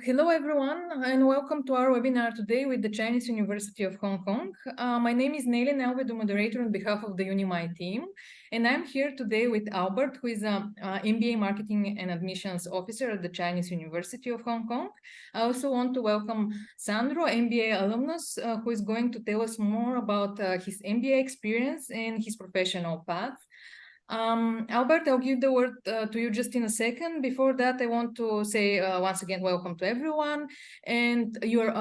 Hello, everyone, and welcome to our webinar today with the Chinese University of Hong Kong. My name is Nelly, and I'll be the moderator on behalf of the UNIMI team. And I'm here today with Albert, who is a MBA Marketing and Admissions Officer at the Chinese University of Hong Kong. I also want to welcome Sandro, MBA alumnus, who is going to tell us more about his MBA experience and his professional path. Albert, I'll give the word to you just in a second. Before that, I want to say once again, welcome to everyone. And you're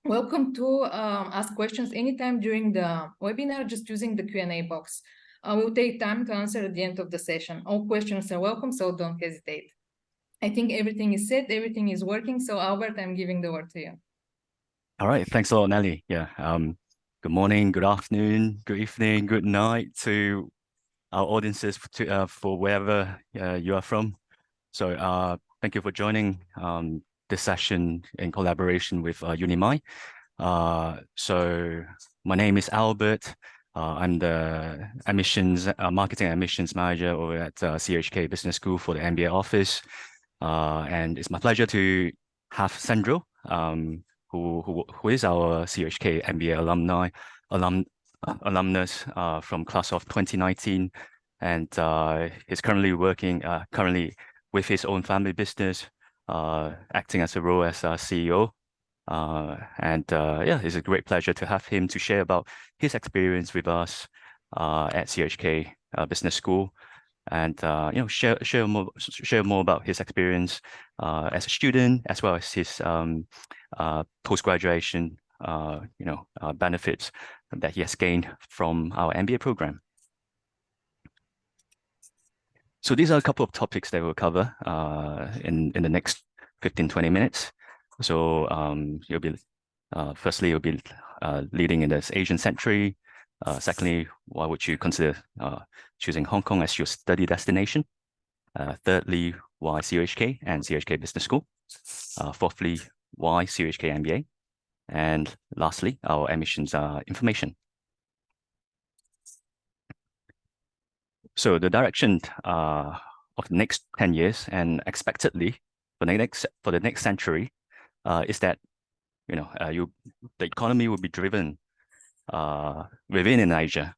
welcome to ask questions anytime during the webinar, just using the Q&A box. We'll take time to answer at the end of the session. All questions are welcome, so don't hesitate. I think everything is set, everything is working. So Albert, I'm giving the word to you. All right, thanks a lot, Nelly. Yeah, good morning, good afternoon, good evening, good night to our audiences for wherever you are from. So thank you for joining this session in collaboration with UNIMI. So my name is Albert. I'm the marketing and admissions manager over at CUHK Business School for the MBA office. And it's my pleasure to have Sandro, who is our CUHK MBA alumnus from class of 2019, and he's currently working with his own family business, acting as a role as a CEO. Yeah, it's a great pleasure to have him to share about his experience with us at CUHK Business School, and share more about his experience as a student, as well as his post-graduation benefits that he has gained from our MBA program. So these are a couple of topics that we'll cover in the next 15-20 minutes. So firstly, you'll be leading in this Asian century. Secondly, why would you consider choosing Hong Kong as your study destination? Thirdly, why CUHK and CUHK Business School? Fourthly, why CUHK MBA? And lastly, our admissions information. So the direction of the next 10 years and expectedly for the next century is that the economy will be driven within Asia,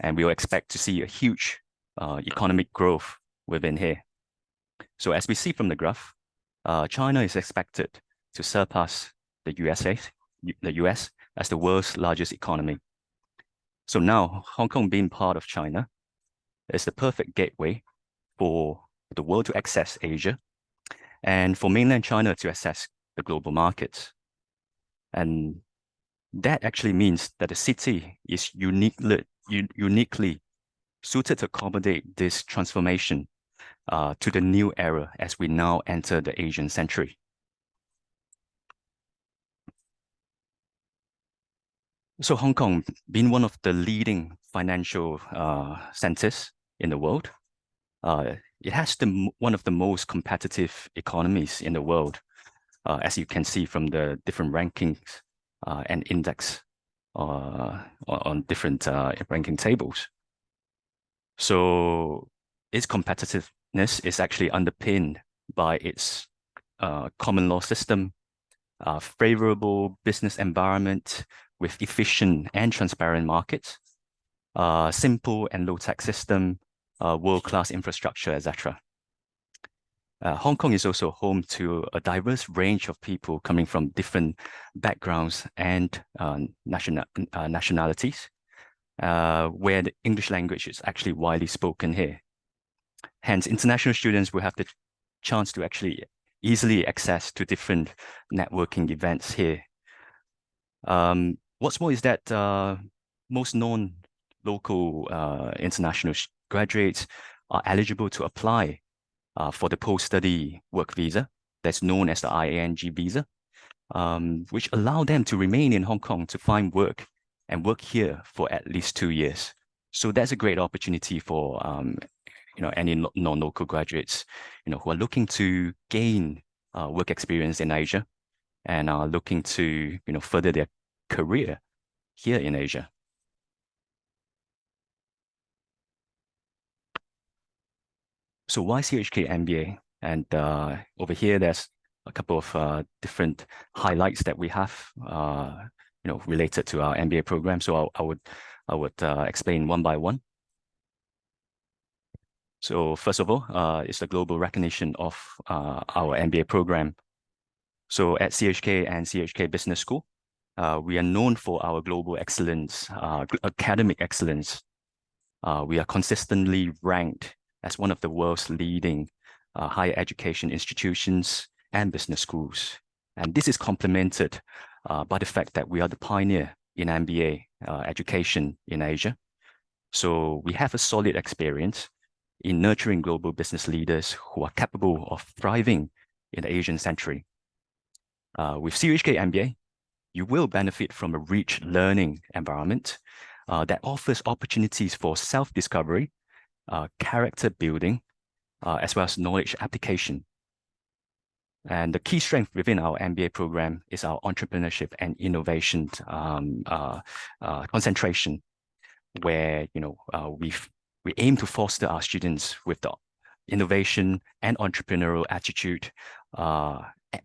and we will expect to see a huge economic growth within here. So as we see from the graph, China is expected to surpass the US as the world's largest economy. So now Hong Kong being part of China is the perfect gateway for the world to access Asia and for mainland China to access the global markets. And that actually means that the city is uniquely suited to accommodate this transformation to the new era as we now enter the Asian century. So Hong Kong, being one of the leading financial centers in the world, it has one of the most competitive economies in the world, as you can see from the different rankings and index on different ranking tables. So its competitiveness is actually underpinned by its common law system, favorable business environment with efficient and transparent markets, simple and low tax system, world-class infrastructure, etc. Hong Kong is also home to a diverse range of people coming from different backgrounds and nationalities, where the English language is actually widely spoken here. Hence, international students will have the chance to actually easily access to different networking events here. What's more is that most non-local international graduates are eligible to apply for the post-study work visa that's known as the IANG visa, which allow them to remain in Hong Kong to find work and work here for at least 2 years. So that's a great opportunity for any non-local graduates who are looking to gain work experience in Asia and are looking to further their career here in Asia. So why CUHK MBA? And over here, there's a couple of different highlights that we have, related to our MBA program. So I would explain one by one. So first of all, it's the global recognition of our MBA program. So at CUHK and CUHK Business School, we are known for our global excellence, academic excellence. We are consistently ranked as one of the world's leading higher education institutions and business schools. And this is complemented by the fact that we are the pioneer in MBA education in Asia. So we have a solid experience in nurturing global business leaders who are capable of thriving in the Asian century. With CUHK MBA, you will benefit from a rich learning environment that offers opportunities for self-discovery, character building, as well as knowledge application. And the key strength within our MBA program is our entrepreneurship and innovation concentration, where we aim to foster our students with the innovation and entrepreneurial attitude,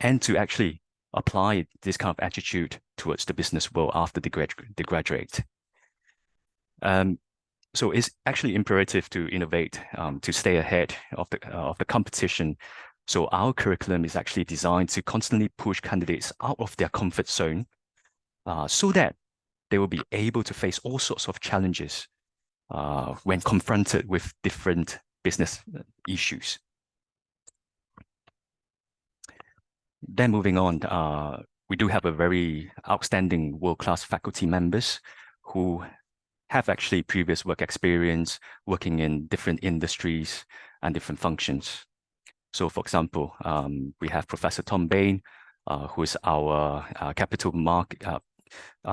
and to actually apply this kind of attitude towards the business world after they graduate. So it's actually imperative to innovate to stay ahead of the competition. So our curriculum is actually designed to constantly push candidates out of their comfort zone, so that they will be able to face all sorts of challenges when confronted with different business issues. Then moving on, we do have a very outstanding world-class faculty members who have actually previous work experience working in different industries and different functions. So for example, we have Professor Tom Bain, who is our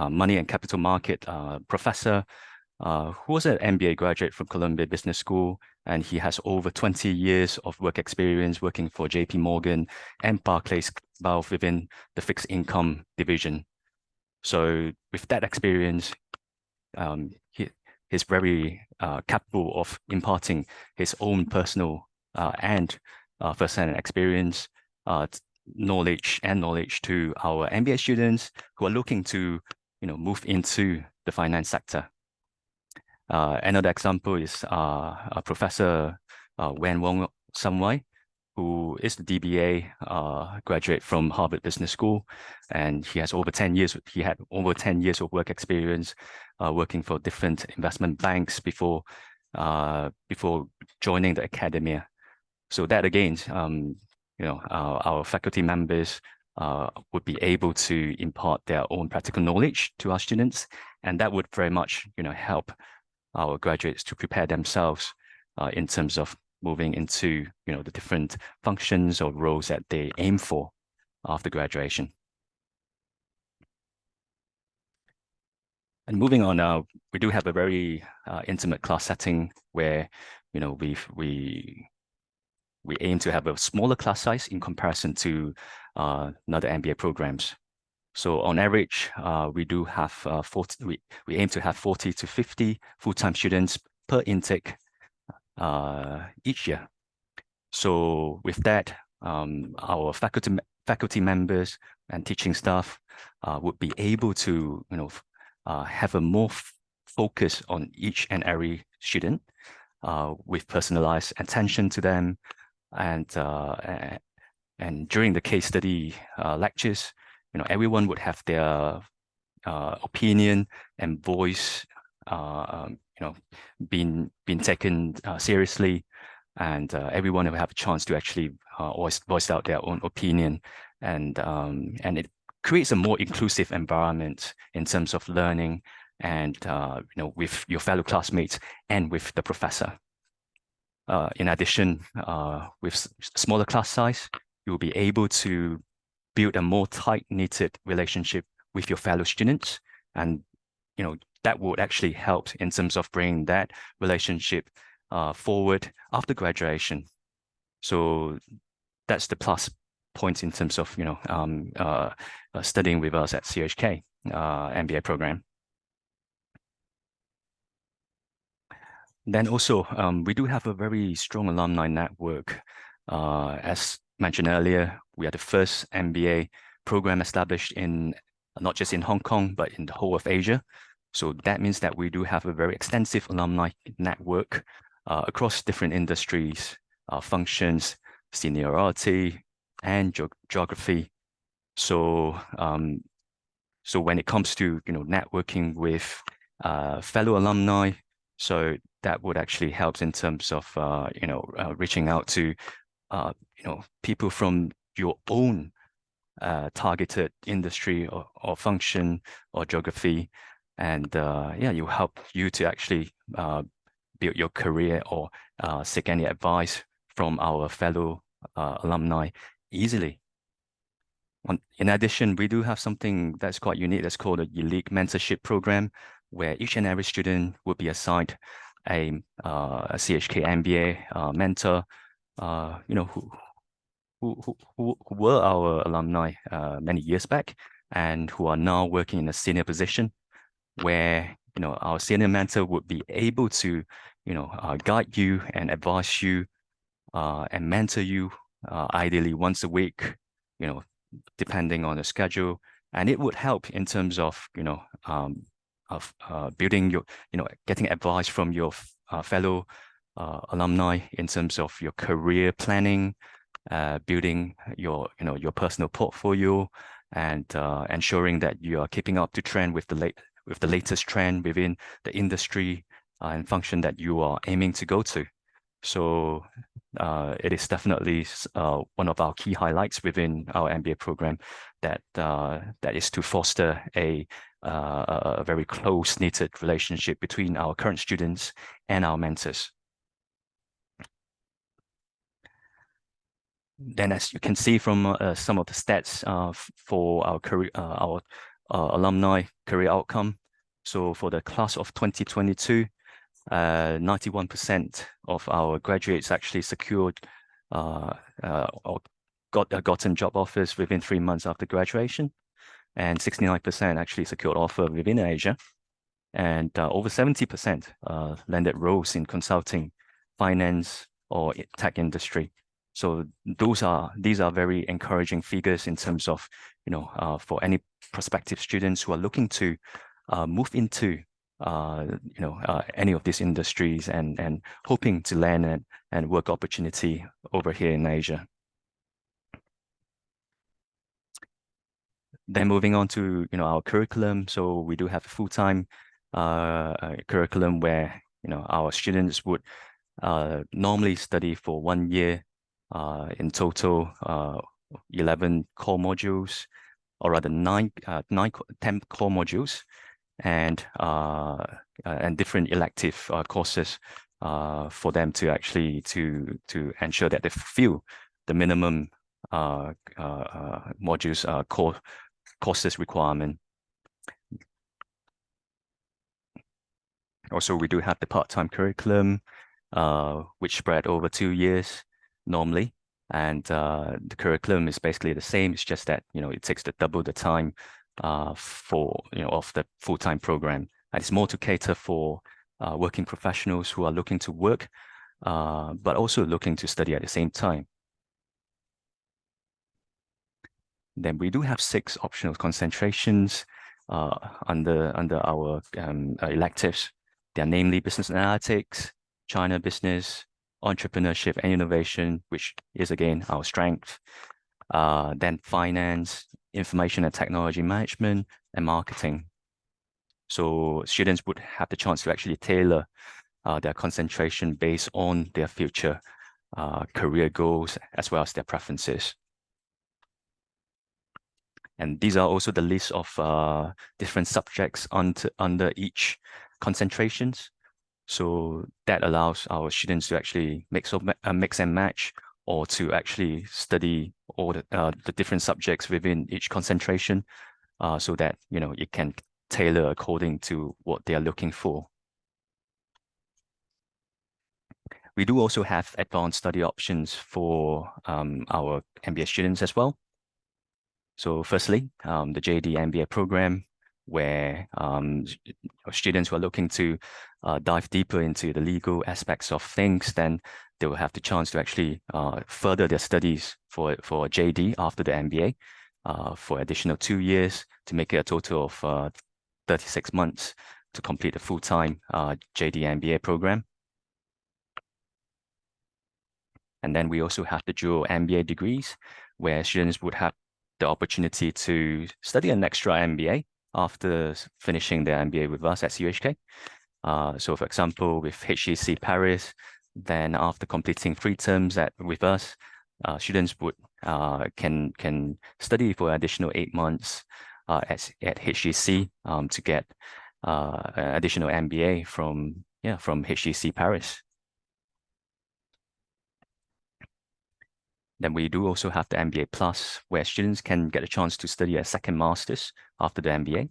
money and capital market professor, who was an MBA graduate from Columbia Business School, and he has over 20 years of work experience working for JP Morgan and Barclays within the fixed income division. So with that experience, he's very capable of imparting his own personal and first-hand experience, knowledge to our MBA students who are looking to move into the finance sector. Another example is Professor Wen Wong Samwai, who is the DBA graduate from Harvard Business School, and he has over 10 years. He had over 10 years of work experience working for different investment banks before joining the academia. So that again, our faculty members would be able to impart their own practical knowledge to our students, and that would very much help our graduates to prepare themselves in terms of moving into the different functions or roles that they aim for after graduation. And moving on, we do have a very intimate class setting where we aim to have a smaller class size in comparison to other MBA programs. So on average, we do have 40. We aim to have 40 to 50 full-time students per intake each year. So with that, our faculty members and teaching staff would be able to have a more focus on each and every student with personalized attention to them, and during the case study lectures, everyone would have their opinion and voice being taken seriously, and everyone will have a chance to actually voice out their own opinion, and it creates a more inclusive environment in terms of learning, and with your fellow classmates and with the professor. In addition, with smaller class size, you will be able to build a more tight-knitted relationship with your fellow students, and that would actually help in terms of bringing that relationship forward after graduation. So that's the plus point in terms of studying with us at CUHK MBA program. Then also we do have a very strong alumni network, as mentioned earlier, we are the first MBA program established in not just in Hong Kong, but in the whole of Asia. So that means that we do have a very extensive alumni network across different industries, functions, seniority, and geography. So so when it comes to networking with fellow alumni, so that would actually help in terms of reaching out to people from your own targeted industry or function or geography, and yeah, you help you to actually build your career or seek any advice from our fellow alumni easily. In addition, we do have something that's quite unique that's called a elite mentorship program, where each and every student will be assigned a CHK MBA mentor, who were our alumni many years back and who are now working in a senior position, where our senior mentor would be able to guide you and advise you and mentor you ideally once a week, depending on the schedule, and it would help in terms of building your getting advice from your fellow alumni in terms of your career planning, building your your personal portfolio, and ensuring that you are keeping up to trend with the latest trend within the industry and function that you are aiming to go to. So it is definitely one of our key highlights within our MBA program, that is to foster a very close-knitted relationship between our current students and our mentors. Then, as you can see from some of the stats for our career, our alumni career outcome. So for the class of 2022, 91% of our graduates actually secured or gotten job offers within 3 months after graduation, and 69% actually secured offer within Asia, and over 70% landed roles in consulting, finance, or tech industry. So these are very encouraging figures in terms of for any prospective students who are looking to move into any of these industries and hoping to land and work opportunity over here in Asia. Then moving on to our curriculum, so we do have a full-time curriculum where our students would normally study for 1 year, in total 11 core modules, or rather 10 core modules, and different elective courses for them to actually to ensure that they fulfill the minimum modules courses requirement. Also, we do have the part-time curriculum, which spread over 2 years normally, and the curriculum is basically the same. It's just that it takes double the time for of the full-time program, and it's more to cater for working professionals who are looking to work but also looking to study at the same time. Then we do have 6 optional concentrations under our electives. They are namely business analytics, China business, entrepreneurship and innovation, which is again our strength. Then finance, information and technology management, and marketing. So students would have the chance to actually tailor their concentration based on their future career goals as well as their preferences. And these are also the list of different subjects under each concentrations. So that allows our students to actually mix and match, or to actually study all the different subjects within each concentration, so that it can tailor according to what they are looking for. We do also have advanced study options for our MBA students as well. So firstly, the JD MBA program, where students who are looking to dive deeper into the legal aspects of things, then they will have the chance to actually further their studies for JD after the MBA for additional 2 years to make it a total of 36 months to complete a full-time JD MBA program. And then we also have the dual MBA degrees, where students would have the opportunity to study an extra MBA after finishing their MBA with us at CUHK. So for example, with HEC Paris, then after completing 3 terms with us, students would can study for additional 8 months at HEC to get an additional MBA from HEC Paris. Then we do also have the MBA Plus, where students can get a chance to study a second master's after the MBA,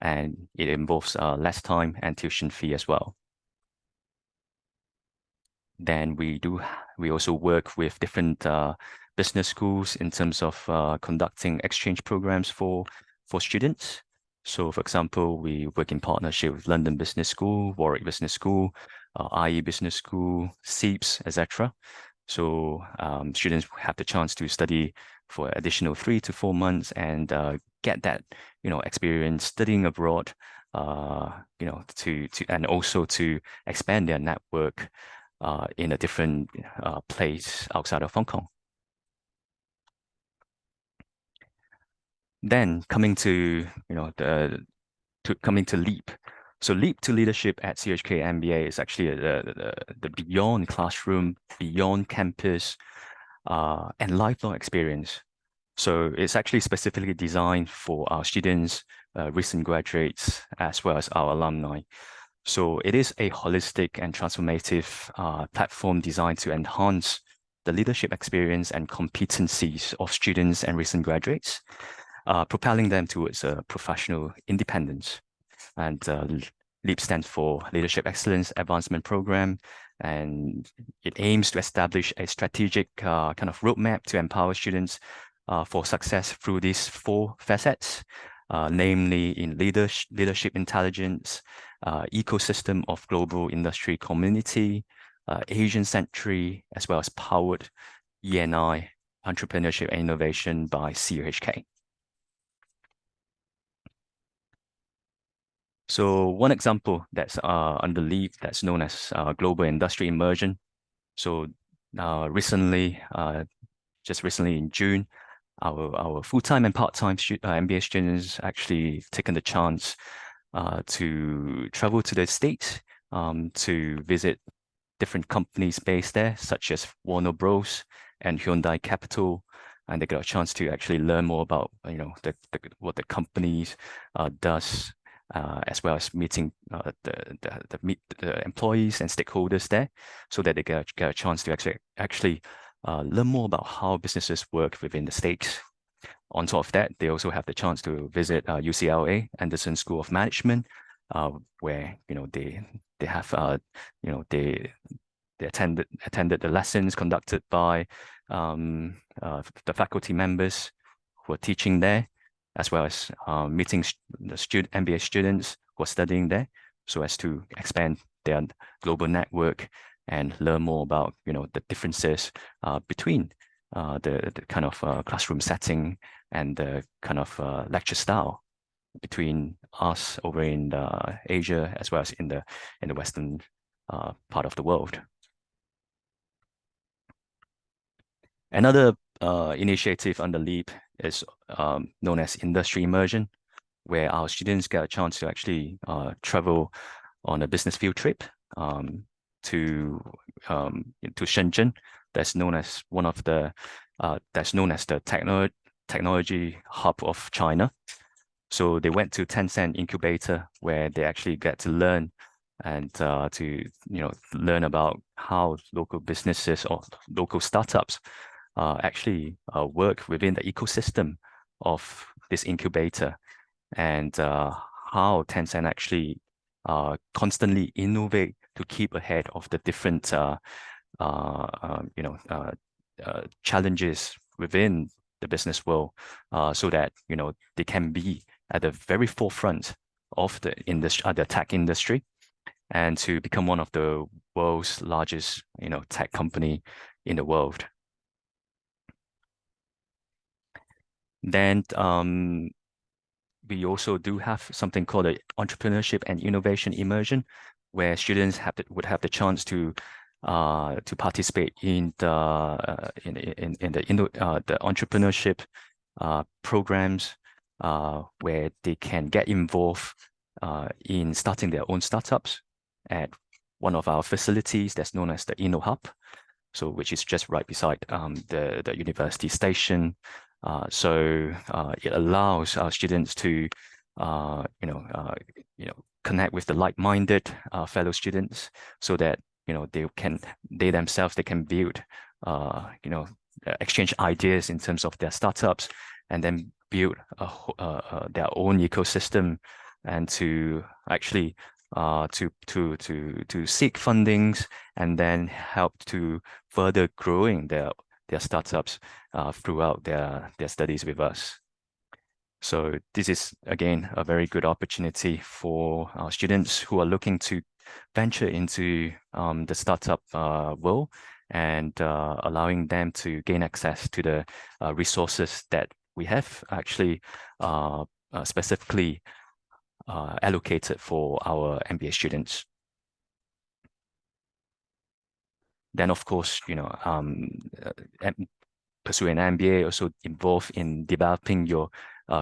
and it involves less time and tuition fee as well. Then we also work with different business schools in terms of conducting exchange programs for students. So for example, we work in partnership with London Business School, Warwick Business School, IE Business School, SEEPS, etc. So students have the chance to study for additional 3 to 4 months and get that experience studying abroad, to and also to expand their network in a different place outside of Hong Kong. Then coming to LEAP. So LEAP to Leadership at CUHK MBA is actually the beyond classroom, beyond campus, and lifelong experience. So it's actually specifically designed for our students, recent graduates, as well as our alumni. So it is a holistic and transformative platform designed to enhance the leadership experience and competencies of students and recent graduates, propelling them towards professional independence. And LEAP stands for Leadership Excellence Advancement Program, and it aims to establish a strategic kind of roadmap to empower students for success through these 4 facets, namely in leadership intelligence, ecosystem of global industry community, Asian century, as well as powered E&I, entrepreneurship and innovation by CUHK. So one example that's under LEAP that's known as global industry immersion. So just recently in June, our full-time and part-time MBA students actually taken the chance to travel to the States to visit different companies based there, such as Warner Bros. And Hyundai Capital, and they got a chance to actually learn more about what the companies does, as well as meeting the employees and stakeholders there, so that they get a chance to actually learn more about how businesses work within the States. On top of that, they also have the chance to visit UCLA, Anderson School of Management, where they have they attended the lessons conducted by the faculty members who are teaching there, as well as meeting the MBA students who are studying there, so as to expand their global network and learn more about the differences between the kind of classroom setting and the kind of lecture style between us over in Asia as well as in the Western part of the world. Another initiative under LEAP is known as industry immersion, where our students get a chance to actually travel on a business field trip to Shenzhen. That's known as the technology hub of China. So they went to Tencent Incubator, where they actually get to learn and to learn about how local businesses or local startups actually work within the ecosystem of this incubator, and how Tencent actually constantly innovate to keep ahead of the different challenges within the business world, so that they can be at the very forefront of the tech industry, and to become one of the world's largest, tech company in the world. Then we also do have something called the entrepreneurship and innovation immersion, where students would have the chance to participate in the the entrepreneurship programs, where they can get involved in starting their own startups at one of our facilities that's known as the InnoHub, so which is just right beside the university station. So it allows our students to connect with the like-minded fellow students, so that they themselves can build exchange ideas in terms of their startups, and then build their own ecosystem, and to actually to seek fundings, and then help to further growing their startups throughout their studies with us. So this is, again, a very good opportunity for our students who are looking to venture into the startup world, and allowing them to gain access to the resources that we have actually specifically allocated for our MBA students. Then, of course, pursuing an MBA also involved in developing your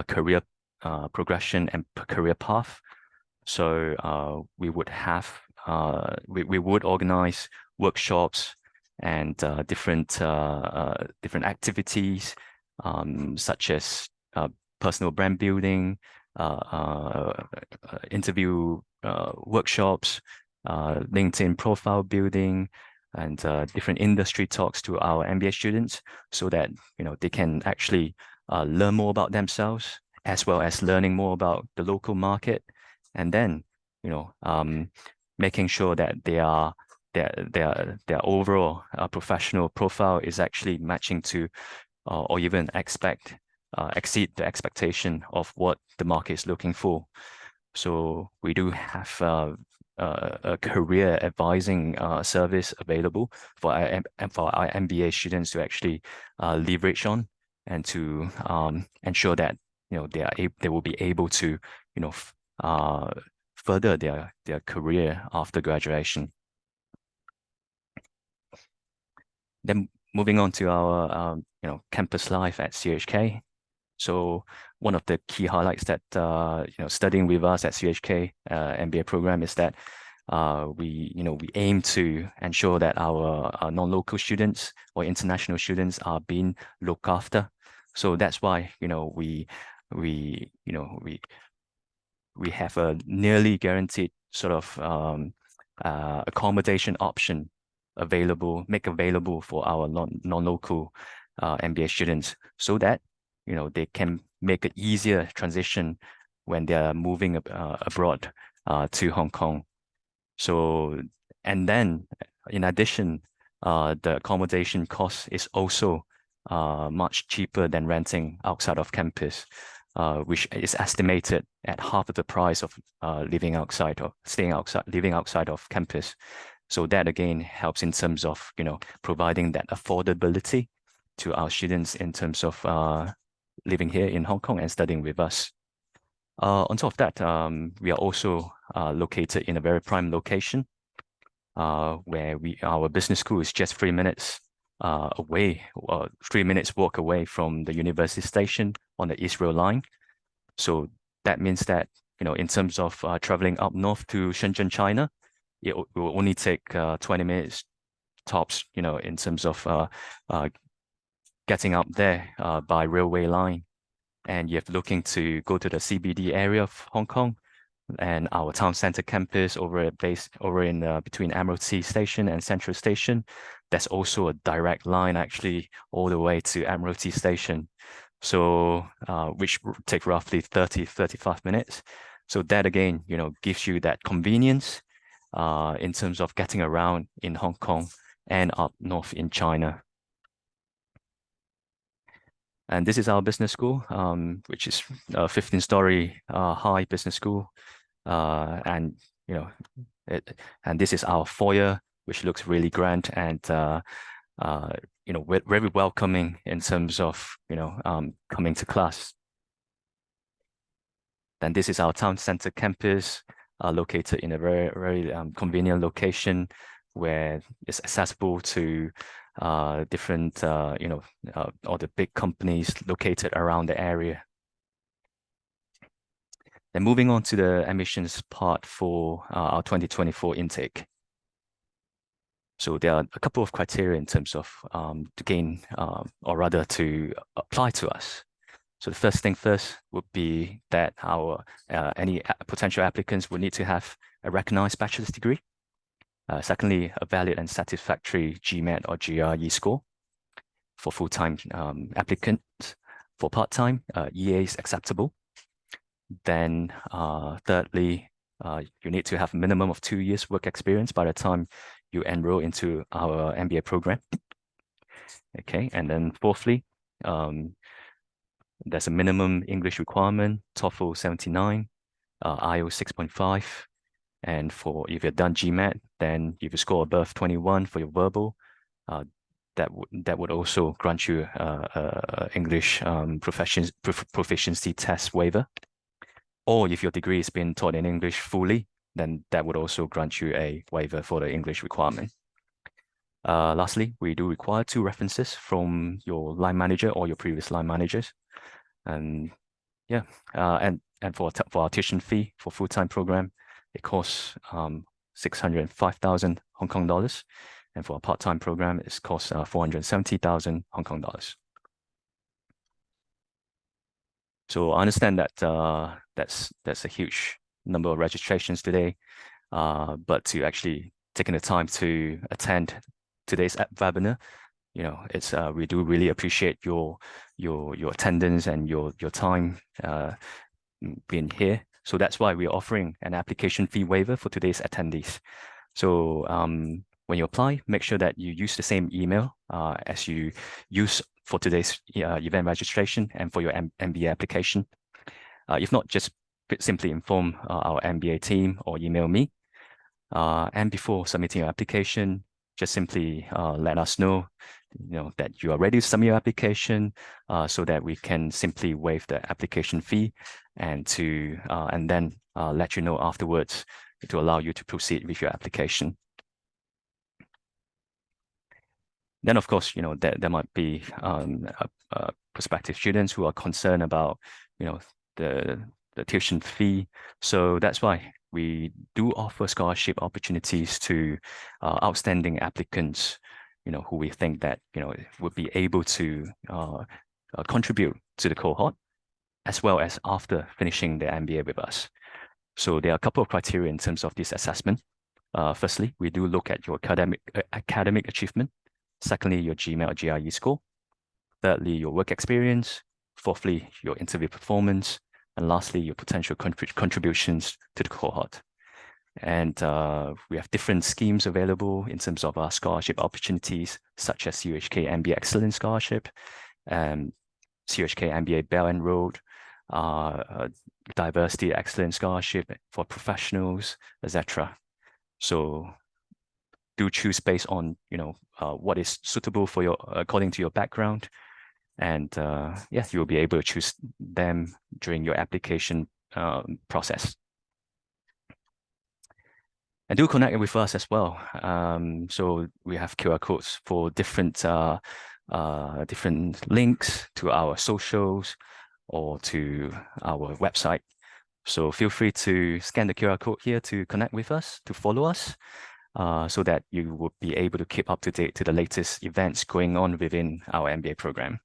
career progression and career path. So we would have we would organize workshops and different activities, such as personal brand building, interview workshops, LinkedIn profile building, and different industry talks to our MBA students, so that they can actually learn more about themselves, as well as learning more about the local market, and then making sure that their overall professional profile is actually matching to or even exceed the expectation of what the market is looking for. So we do have a career advising service available for our MBA students to actually leverage on, and to ensure that they will be able to further their career after graduation. Then moving on to our campus life at CUHK. So one of the key highlights that studying with us at CUHK MBA program is that we aim to ensure that our non-local students or international students are being looked after. So that's why we have a nearly guaranteed sort of accommodation option available for our non-local MBA students, so that they can make an easier transition when they are moving abroad to Hong Kong. So, and then in addition, the accommodation cost is also much cheaper than renting outside of campus, which is estimated at half of the price of living outside of campus. So that again helps in terms of providing that affordability to our students in terms of living here in Hong Kong and studying with us. On top of that, we are also located in a very prime location, where our business school is just 3 minutes away, 3 minutes walk away from the university station on the East Rail Line. So that means that in terms of traveling up north to Shenzhen, China, it will only take 20 minutes tops, in terms of getting up there by railway line. And you're looking to go to the CBD area of Hong Kong, and our town center campus over in between Admiralty Station and Central Station. That's also a direct line actually all the way to Admiralty Station. So which take roughly 35 minutes. So that again, gives you that convenience in terms of getting around in Hong Kong and up north in China. And this is our business school, which is a 15-story high business school. And this is our foyer which looks really grand and very welcoming in terms of coming to class. Then this is our town center campus, located in a very, very convenient location where it's accessible to different, all the big companies located around the area. Then moving on to the admissions part for our 2024 intake. So there are a couple of criteria in terms of to gain or rather to apply to us. So the first thing first would be that our any potential applicants would need to have a recognized bachelor's degree. Secondly, a valid and satisfactory GMAT or GRE score for full-time applicants. For part-time, EA is acceptable. Then thirdly, you need to have a minimum of 2 years work experience by the time you enroll into our MBA program. Okay, and then fourthly, there's a minimum English requirement, TOEFL 79, IELTS 6.5. And if you've done GMAT, then if you score above 21 for your verbal, that would also grant you English proficiency test waiver. Or if your degree has been taught in English fully, then that would also grant you a waiver for the English requirement. Lastly, we do require 2 references from your line manager or your previous line managers. And yeah, and for our tuition fee for full-time program, it costs 605,000 Hong Kong dollars. And for a part-time program, it costs 470,000 Hong Kong dollars. So I understand that that's a huge number of registrations today, but to actually taking the time to attend today's webinar, it's we do really appreciate your attendance and your time being here. So that's why we're offering an application fee waiver for today's attendees. So when you apply, make sure that you use the same email as you use for today's event registration and for your MBA application. If not, just simply inform our MBA team or email me. And before submitting your application, just simply let us know, that you are ready to submit your application, so that we can simply waive the application fee and then let you know afterwards to allow you to proceed with your application. Then, of course, there might be prospective students who are concerned about, the tuition fee. So that's why we do offer scholarship opportunities to outstanding applicants, who we think that, would be able to contribute to the cohort, as well as after finishing their MBA with us. So there are a couple of criteria in terms of this assessment. Firstly, we do look at your academic achievement. Secondly, your GMAT or GRE score. Thirdly, your work experience. Fourthly, your interview performance. And lastly, your potential contributions to the cohort. And we have different schemes available in terms of our scholarship opportunities, such as CUHK MBA Excellence Scholarship, CUHK MBA Bell and Road, Diversity Excellence Scholarship for professionals, etc. So do choose based on what is suitable for your according to your background, and yes, you'll be able to choose them during your application process. And do connect with us as well. So we have QR codes for different links to our socials or to our website. So feel free to scan the QR code here to connect with us, to follow us, so that you will be able to keep up to date to the latest events going on within our MBA program.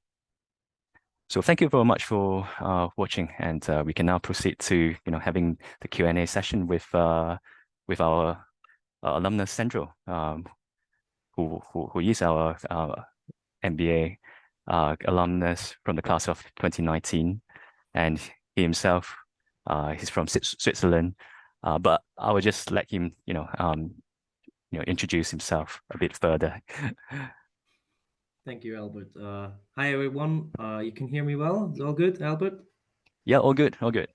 So thank you very much for watching, and we can now proceed to having the Q&A session with our alumnus Central, who is our MBA alumnus from the class of 2019, and he himself he's from Switzerland, but I will just let him introduce himself a bit further. Thank you, Albert. Hi, everyone. You can hear me well? Is all good, Albert? Yeah, all good, all good.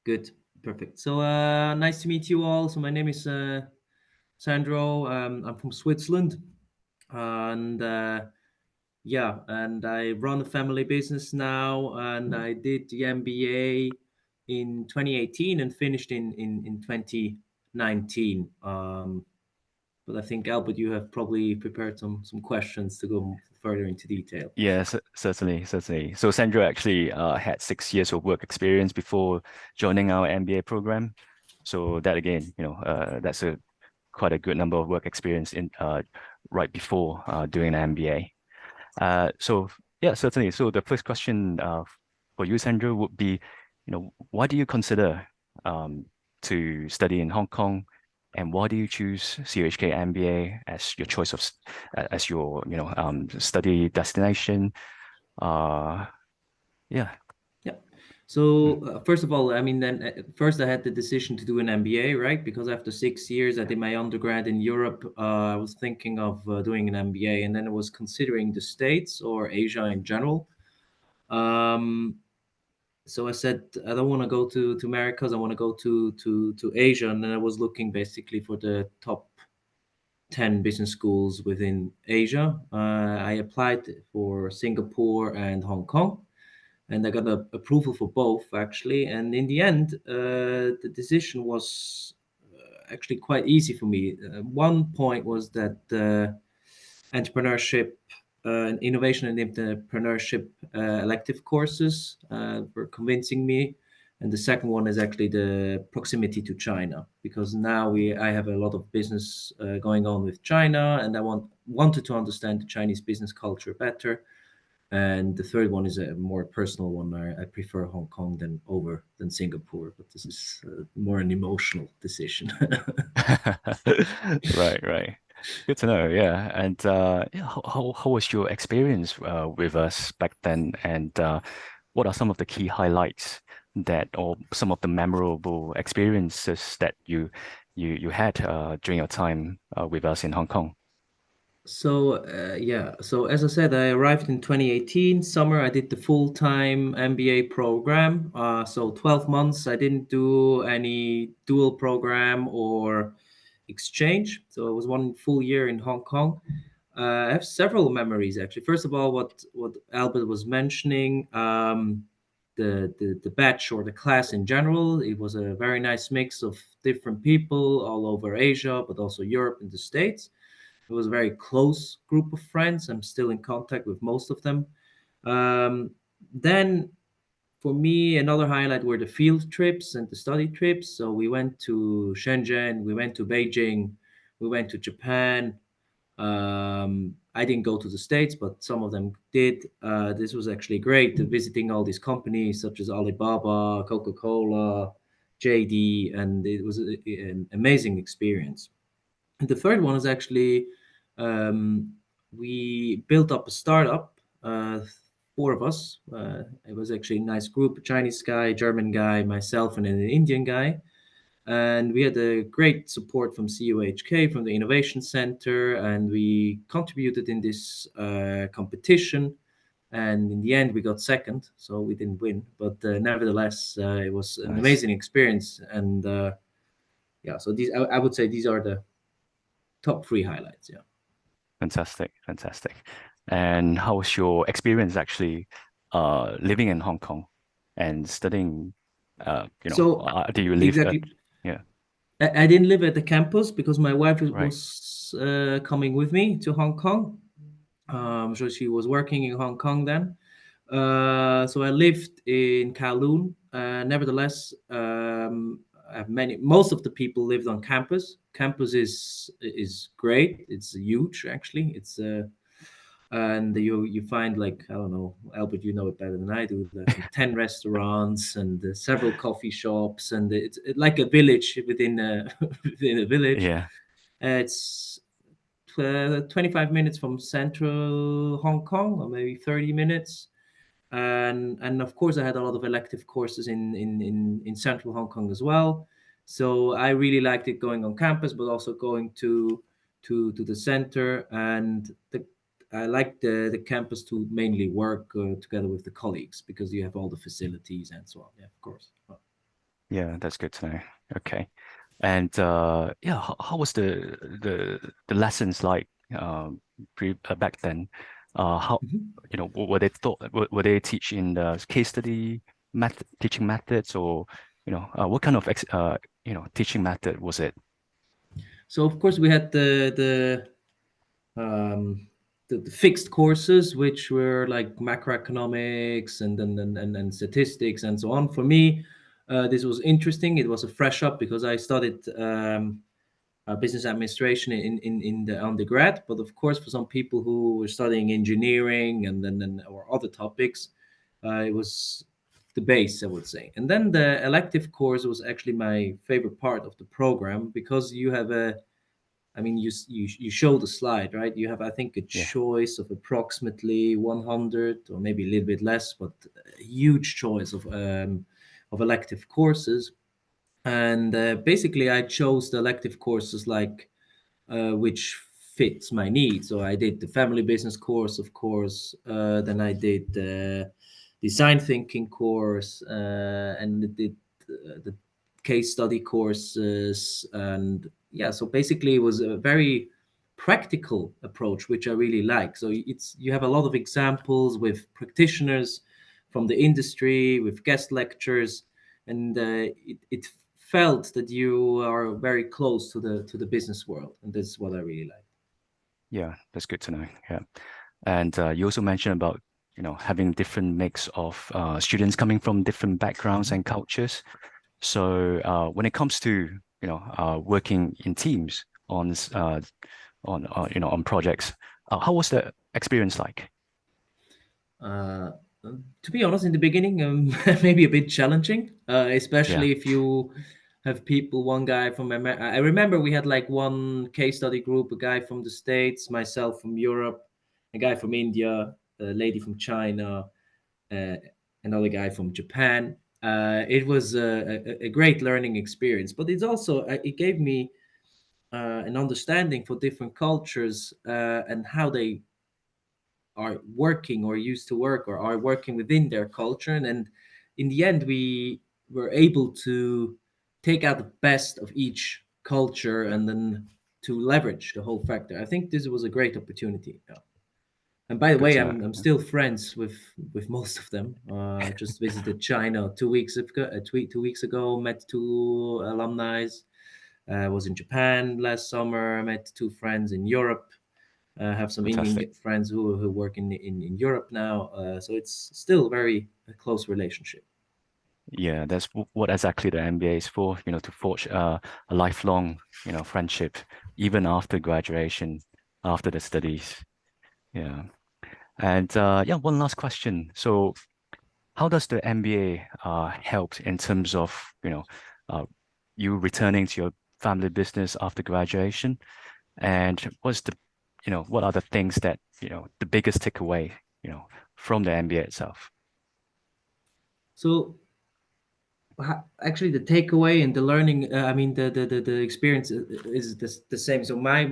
Good, perfect. So nice to meet you all. So my name is Sandro. I'm from Switzerland, and and I run a family business now, and I did the MBA in 2018 and finished in 2019. But I think, Albert, you have probably prepared some questions to go further into detail. Yes, certainly, certainly. So Sandra actually had 6 years of work experience before joining our MBA program. So that again, that's quite a good number of work experience in right before doing an MBA. So yeah, certainly. So the first question for you, Sandra, would be, why do you consider to study in Hong Kong, and why do you choose CUHK MBA as your choice of as your study destination? Yeah. Yeah. So first of all, I mean, then first I had the decision to do an MBA, right? Because after 6 years, I did my undergrad in Europe. I was thinking of doing an MBA, and then I was considering the States or Asia in general. Um, so I said I don't want to go to Americas. I want to go to Asia, and then I was looking basically for the top 10 business schools within Asia. I applied for Singapore and Hong Kong, and I got approval for both actually. And in the end, the decision was actually quite easy for me. One point was that entrepreneurship, innovation and entrepreneurship elective courses were convincing me. And the second one is actually the proximity to China, because now I have a lot of business going on with China, and I wanted to understand the Chinese business culture better. And the third one is a more personal one. I prefer Hong Kong than Singapore, but this is more an emotional decision. Right, right. Good to know. Yeah. And yeah, how was your experience with us back then? And what are some of the key highlights or some of the memorable experiences that you had during your time with us in Hong Kong? So as I said, I arrived in 2018 summer. I did the full-time MBA program. So 12 months. I didn't do any dual program or exchange. So it was one full year in Hong Kong. I have several memories actually. First of all, what Albert was mentioning, the batch or the class in general. It was a very nice mix of different people all over Asia, but also Europe and the States. It was a very close group of friends. I'm still in contact with most of them. Then for me, another highlight were the field trips and the study trips. So we went to Shenzhen, we went to Beijing, we went to Japan. I didn't go to the States, but some of them did. This was actually great, visiting all these companies such as Alibaba, Coca-Cola, JD, and it was an amazing experience. And the third one is actually um, we built up a startup, four of us. It was actually a nice group: a Chinese guy, a German guy, myself, and an Indian guy. And we had a great support from CUHK, from the Innovation Center, and we contributed in this competition. And in the end, we got second, so we didn't win. But nevertheless, it was an Nice. amazing experience. And so I would say these are the top three highlights. Yeah. Fantastic, fantastic. And how was your experience actually living in Hong Kong and studying? So Do you live at? exactly, Yeah, I didn't live at the campus because my wife right. was coming with me to Hong Kong. So she was working in Hong Kong then. So I lived in Kowloon. Nevertheless, most of the people lived on campus. Campus is great. It's huge actually. It's and you find, like, I don't know, Albert, you know it better than I do. I think 10 restaurants and several coffee shops, and it's like a village within a within a village. Yeah, It's 25 minutes from central Hong Kong, or maybe 30 minutes. And of course I had a lot of elective courses in central Hong Kong as well. So I really liked it going on campus, but also going to the center. And I like the campus to mainly work together with the colleagues, because you have all the facilities and so on. Yeah, of course. yeah, that's good to know. Okay. And yeah, how was the lessons like back then? How Mhm. were they taught? Were they teaching the case study method, teaching methods, or what kind of teaching method was it? So of course we had um, the fixed courses, which were like macroeconomics and statistics and so on. For me, this was interesting. It was a fresh up because I studied business administration in the undergrad. But of course, for some people who were studying engineering and or other topics, it was the base, I would say. And then the elective course was actually my favorite part of the program because you have a I mean, you show the slide, right? You have, I think, a Yeah, choice of approximately 100 or maybe a little bit less, but a huge choice of elective courses. And basically, I chose the elective courses like which fits my needs. So I did the family business course, of course. Then I did the design thinking course, and did the case study courses, and yeah. So basically, it was a very practical approach, which I really like. So you have a lot of examples with practitioners from the industry, with guest lectures, and it felt that you are very close to the business world, and that's what I really like. yeah, that's good to know. Yeah, and you also mentioned about having different mix of students coming from different backgrounds and cultures. So when it comes to working in teams on projects, how was the experience like? Uh, to be honest, in the beginning, maybe a bit challenging, Yeah, especially if you have people. One guy from I remember we had like one case study group, a guy from the States, myself from Europe, a guy from India, a lady from China, uh, another guy from Japan. It was a great learning experience, but it's also it gave me an understanding for different cultures and how they are working or used to work or are working within their culture. And in the end, we were able to take out the best of each culture and then to leverage the whole factor. I think this was a great opportunity. Yeah. And by the good way, to know. I'm still friends with most of them. Just visited China 2 weeks ago. 2 weeks ago, met two alumni. Was in Japan last summer. Met two friends in Europe. Have some Indian Fantastic. friends who work in Europe now. So it's still very a close relationship. Yeah, that's what exactly the MBA is for, to forge a lifelong, friendship, even after graduation, after the studies. Yeah. And yeah, one last question. So how does the MBA help in terms of, uh, you returning to your family business after graduation? And what are the things that, the biggest takeaway, from the MBA itself? So actually, the takeaway and the learning, I mean, the experience is the same. So my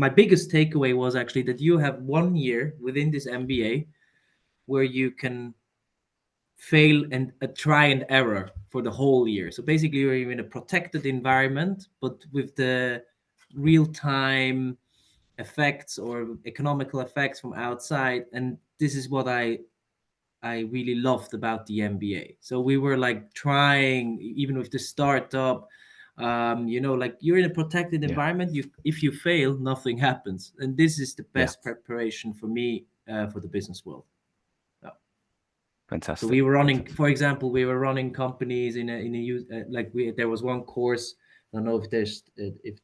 biggest takeaway was actually that you have 1 year within this MBA where you can fail and try and error for the whole year. So basically, you're in a protected environment, but with the real time effects or economical effects from outside. And this is what I really loved about the MBA. So we were like trying, even with the startup, like you're in a protected Yeah, environment. You if you fail, nothing happens, and this is the yeah, best preparation for me for the business world. Yeah. So fantastic, we were running, fantastic. for example, we were running companies like we there was one course. I don't know if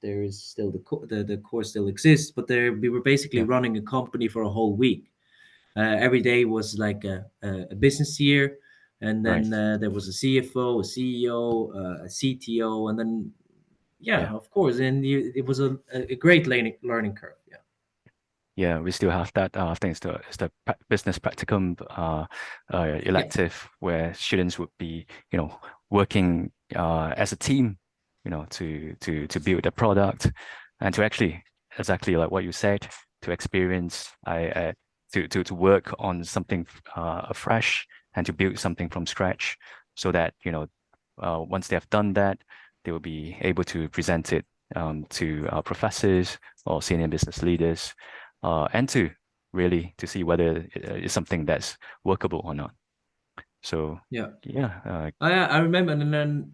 there is still the course still exists, but there we were basically Yeah, running a company for a whole week. Every day was like a business year, and right. then there was a CFO, a CEO, a CTO, and then yeah, Yeah. of course, and it was a great learning curve. Yeah, Yeah, we still have that. I think it's the business practicum yeah, elective where students would be, working as a team, to build a product and to actually exactly like what you said, to experience, to work on something fresh and to build something from scratch, so that once they have done that, they will be able to present it to our professors or senior business leaders, and to really to see whether it's something that's workable or not. So Yeah. yeah, I remember, and then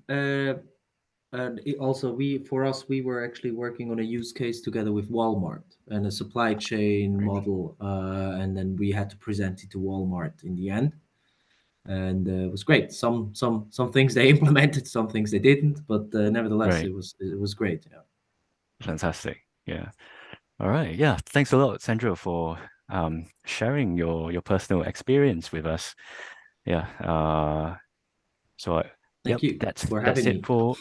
and also we were actually working on a use case together with Walmart and a supply chain model, and then we had to present it to Walmart in the end, and it was great. Some things they implemented, some things they didn't, but nevertheless, right, it was great. Yeah. fantastic. Yeah. All right. Yeah. Thanks a lot, Sandro, for sharing your personal experience with us. Yeah. So Thank yep, you for that's having it me. for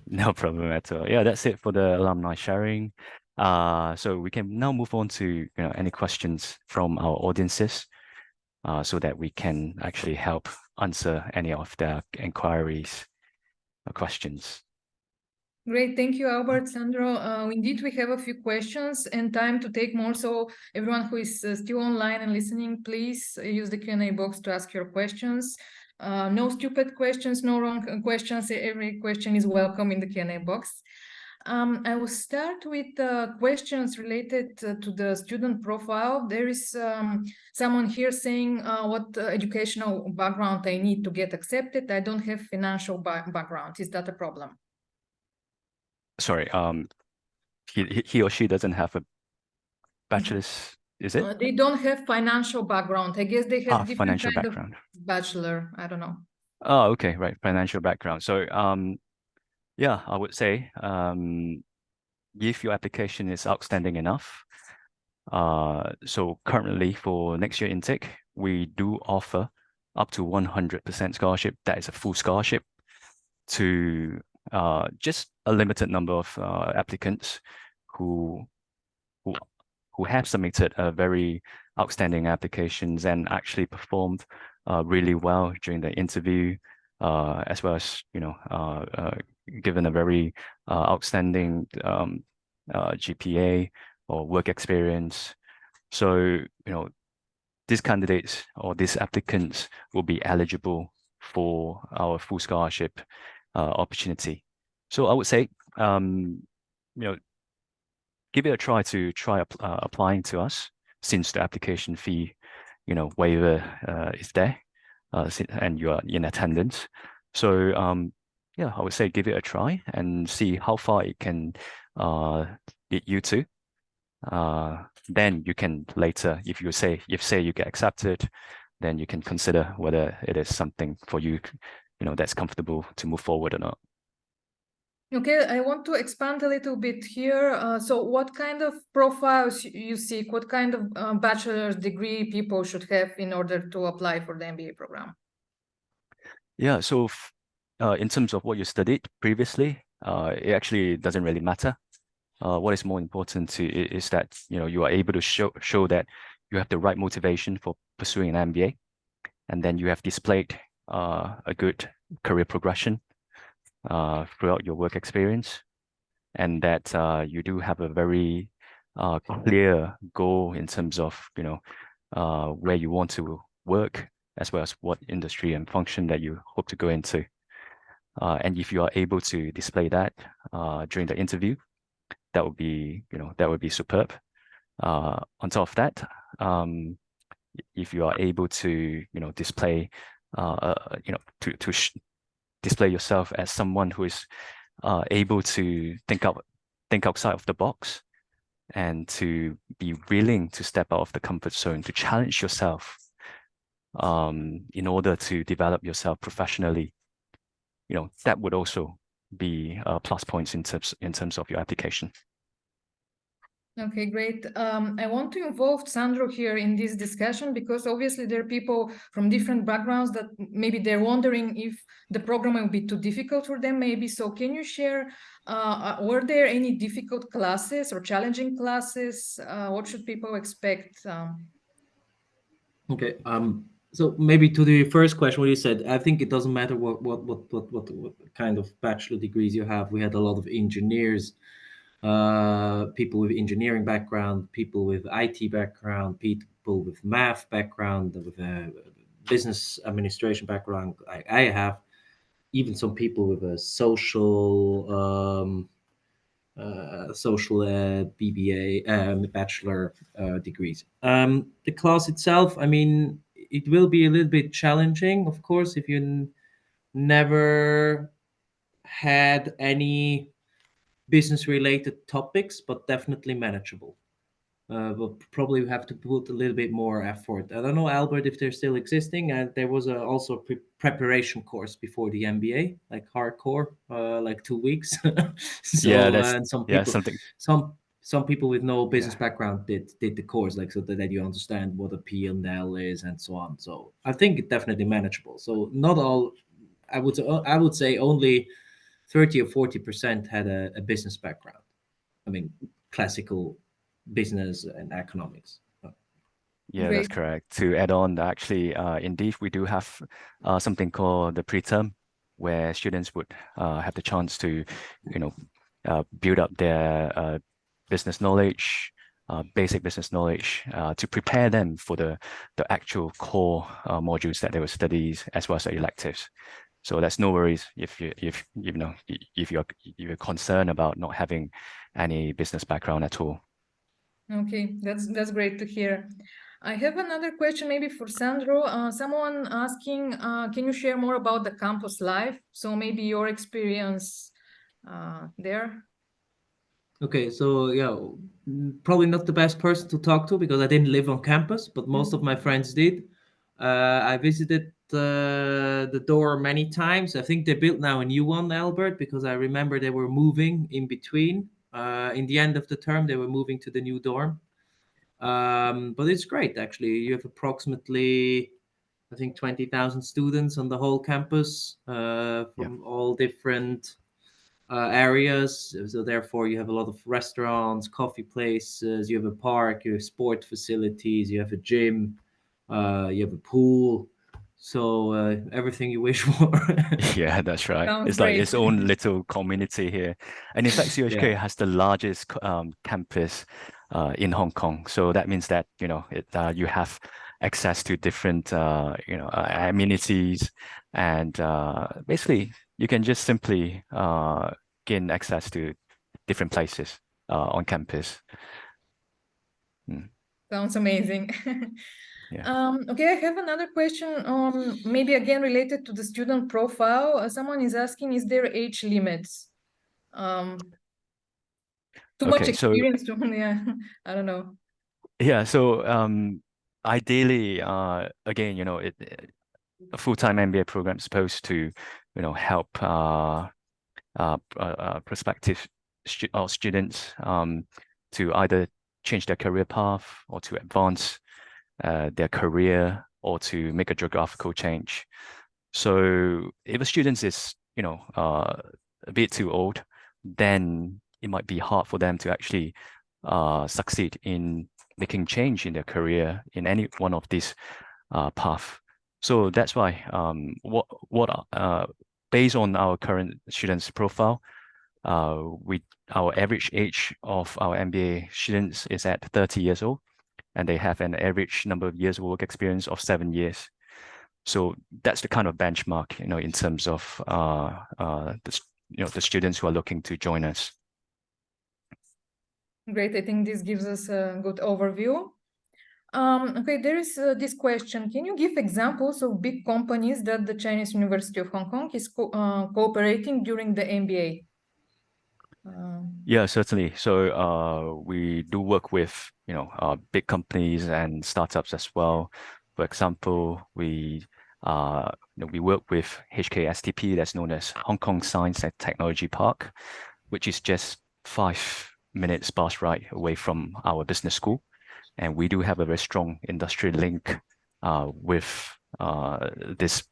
no problem at all. Yeah, that's it for the alumni sharing. So we can now move on to any questions from our audiences, so that we can actually help answer any of their inquiries or questions. Great, thank you, Albert, Sandro. Indeed, we have a few questions and time to take more. So everyone who is still online and listening, please use the Q&A box to ask your questions. No stupid questions, no wrong questions. Every question is welcome in the Q&A box. I will start with questions related to the student profile. There is someone here saying what educational background I need to get accepted. I don't have financial background. Is that a problem? Sorry, he or she doesn't have a bachelor's, is it? They don't have financial background. I guess they have different Financial kind of background. bachelor. I don't know. Oh, okay, right. Financial background. So, yeah, I would say, if your application is outstanding enough, so currently for next year intake, we do offer up to 100% scholarship. That is a full scholarship to just a limited number of applicants who who who have submitted a very outstanding applications and actually performed really well during the interview, as well as given a very outstanding GPA or work experience. So these candidates or these applicants will be eligible for our full scholarship opportunity. So I would say, give it a try to applying to us, since the application fee, waiver is there, and you are in attendance. So yeah, I would say give it a try and see how far it can lead you to. Then you can later, if you get accepted, then you can consider whether it is something for you, that's comfortable to move forward or not. Okay, I want to expand a little bit here. So what kind of profiles you seek? What kind of bachelor's degree people should have in order to apply for the MBA program? Yeah, so in terms of what you studied previously, it actually doesn't really matter. What is more important is that you are able to show that you have the right motivation for pursuing an MBA, and then you have displayed a good career progression throughout your work experience, and that you do have a very clear goal in terms of where you want to work, as well as what industry and function that you hope to go into. And if you are able to display that during the interview, that would be superb. On top of that, if you are able to display to display yourself as someone who is able to think outside of the box, and to be willing to step out of the comfort zone, to challenge yourself in order to develop yourself professionally, that would also be plus points in terms of your application. Okay, great. I want to involve Sandro here in this discussion, because obviously there are people from different backgrounds that maybe they're wondering if the program will be too difficult for them, maybe. So can you share, were there any difficult classes or challenging classes? What should people expect? Okay. So maybe to the first question, what you said, I think it doesn't matter what kind of bachelor degrees you have. We had a lot of engineers, people with engineering background, people with IT background, people with math background, with a business administration background. I have. even some people with a social BBA bachelor degrees. The class itself, I mean, it will be a little bit challenging, of course, if you never had any business related topics, but definitely manageable. But probably have to put a little bit more effort. I don't know, Albert, if they're still existing. There was also a preparation course before the MBA, like hardcore, like 2 weeks. Yeah, So and some yeah, people, something. some people with no business Yeah. background did the course, like so that you understand what a P&L is and so on. So I think it's definitely manageable. So not all, I would say only 30 or 40% had a business background. I mean, classical business and economics. Yeah, that's Great. correct. To add on, actually, indeed, we do have something called the preterm, where students would have the chance to, build up their business knowledge, basic business knowledge, to prepare them for the actual core modules that they will study, as well as the electives. So that's no worries if you're concerned about not having any business background at all. Okay, that's great to hear. I have another question maybe for Sandro. Someone asking, can you share more about the campus life? So maybe your experience there. Okay, so yeah, probably not the best person to talk to because I didn't live on campus, but most of my friends did. I visited the door many times. I think they built now a new one, Albert, because I remember they were moving in between. In the end of the term, they were moving to the new dorm. But it's great, actually. You have approximately, I think, 20,000 students on the whole campus Yeah. from all different areas. So therefore, you have a lot of restaurants, coffee places. You have a park. You have sport facilities. You have a gym. You have a pool. So everything you wish for. Yeah, that's right. Sounds It's like great. its own little community here. And in fact, CUHK Yeah. has the largest campus in Hong Kong. So that means that, you have access to different, amenities. And basically, you can just simply gain access to different places on campus. Mm, Sounds amazing. yeah. Okay, I have another question, maybe again related to the student profile. Someone is asking, is there age limits? Too much Okay, so experience to, yeah, I don't know. yeah, so ideally, again, a full-time MBA program is supposed to, help prospective students to either change their career path or to advance their career or to make a geographical change. So if a student is, a bit too old, then it might be hard for them to actually succeed in making change in their career in any one of these path. So that's why based on our current students profile, our average age of our MBA students is at 30 years old, and they have an average number of years of work experience of 7 years. So that's the kind of benchmark, in terms of the students who are looking to join us. Great, I think this gives us a good overview. Okay, there is this question. Can you give examples of big companies that the Chinese University of Hong Kong is cooperating during the MBA? Yeah, certainly. So we do work with, big companies and startups as well. For example, we work with HKSTP, that's known as Hong Kong Science and Technology Park, which is just 5 minutes bus ride away from our business school. And we do have a very strong industry link with this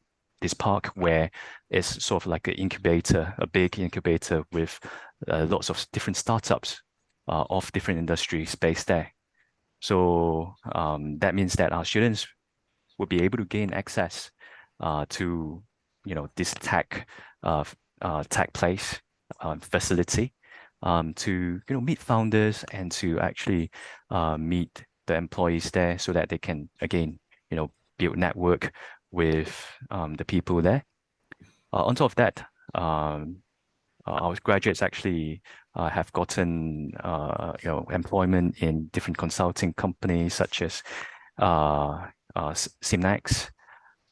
park, where it's sort of like an incubator, a big incubator with lots of different startups of different industries based there. So that means that our students will be able to gain access to, this tech place facility, to meet founders and to actually meet the employees there, so that they can again build network with the people there. On top of that, our graduates actually have gotten employment in different consulting companies such as Simnex,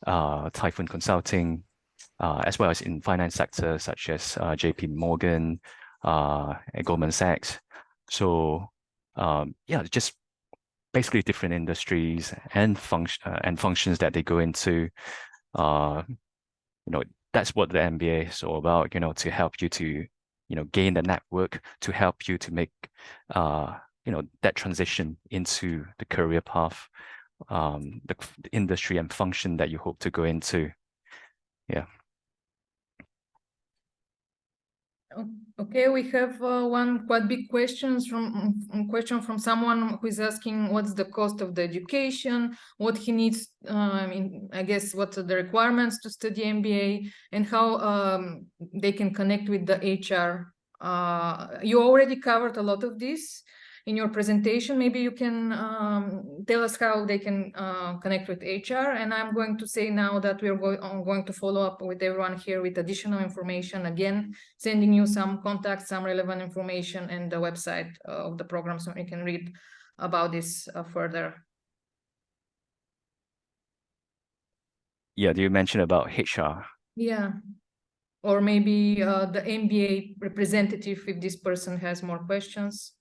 Typhoon Consulting, as well as in finance sector such as JP Morgan, and Goldman Sachs. So yeah, just basically different industries and functions that they go into. That's what the MBA is all about, to help you to, gain the network, to help you to make, that transition into the career path, the industry and function that you hope to go into. Yeah. Okay, we have one quite big question from someone who is asking what's the cost of the education, what he needs, I guess what are the requirements to study MBA, and how they can connect with the HR. You already covered a lot of this in your presentation. Maybe you can tell us how they can connect with HR. And I'm going to say now that we're going to follow up with everyone here with additional information, again, sending you some contacts, some relevant information, and the website of the program so you can read about this further. Yeah, do you mention about HR? Yeah. Or maybe the MBA representative if this person has more questions.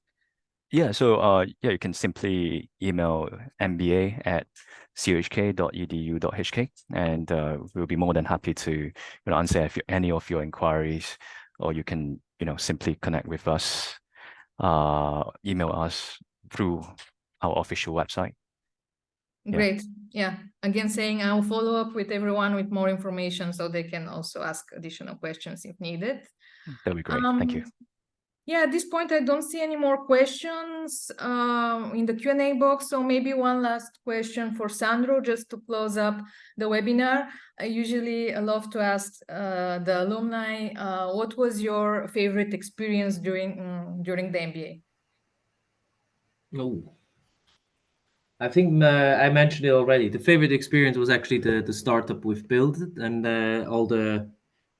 Yeah, so yeah, you can simply email mba@chuhk.edu.hk, and we'll be more than happy to answer any of your inquiries, or you can simply connect with us, email us through our official website. Great. Yeah. Again, saying I'll follow up with everyone with more information so they can also ask additional questions if needed. That'll be great. Thank you. Yeah, at this point, I don't see any more questions in the Q&A box. So maybe one last question for Sandro, just to close up the webinar. I usually love to ask the alumni, what was your favorite experience during the MBA? Oh, I think I mentioned it already. The favorite experience was actually the startup we've built and all the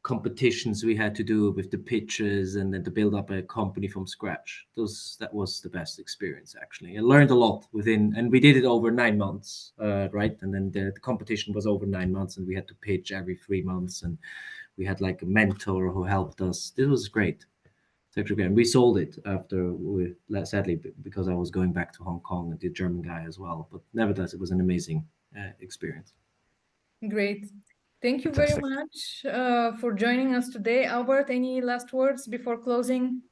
competitions we had to do with the pitches and then to build up a company from scratch. That was the best experience, actually. I learned a lot and we did it over 9 months, right? And then the competition was over 9 months and we had to pitch every 3 months and we had like a mentor who helped us. This was great. And we sold it after sadly, because I was going back to Hong Kong and the German guy as well. But nevertheless, it was an amazing experience. Great. Thank you very much for joining us today. Albert, any last words before closing?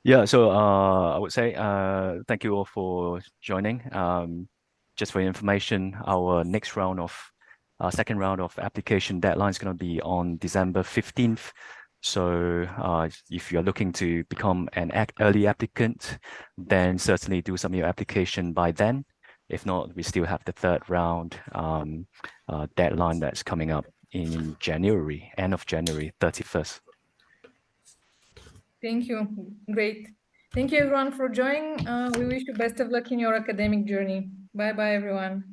Yeah, so I would say thank you all for joining. Just for your information, our second round of application deadline is going to be on December 15th. So if you're looking to become an early applicant, then certainly do submit your application by then. If not, we still have the third round deadline that's coming up in January, end of January 31st. Thank you. Great. Thank you, everyone, for joining. We wish you best of luck in your academic journey. Bye-bye, everyone.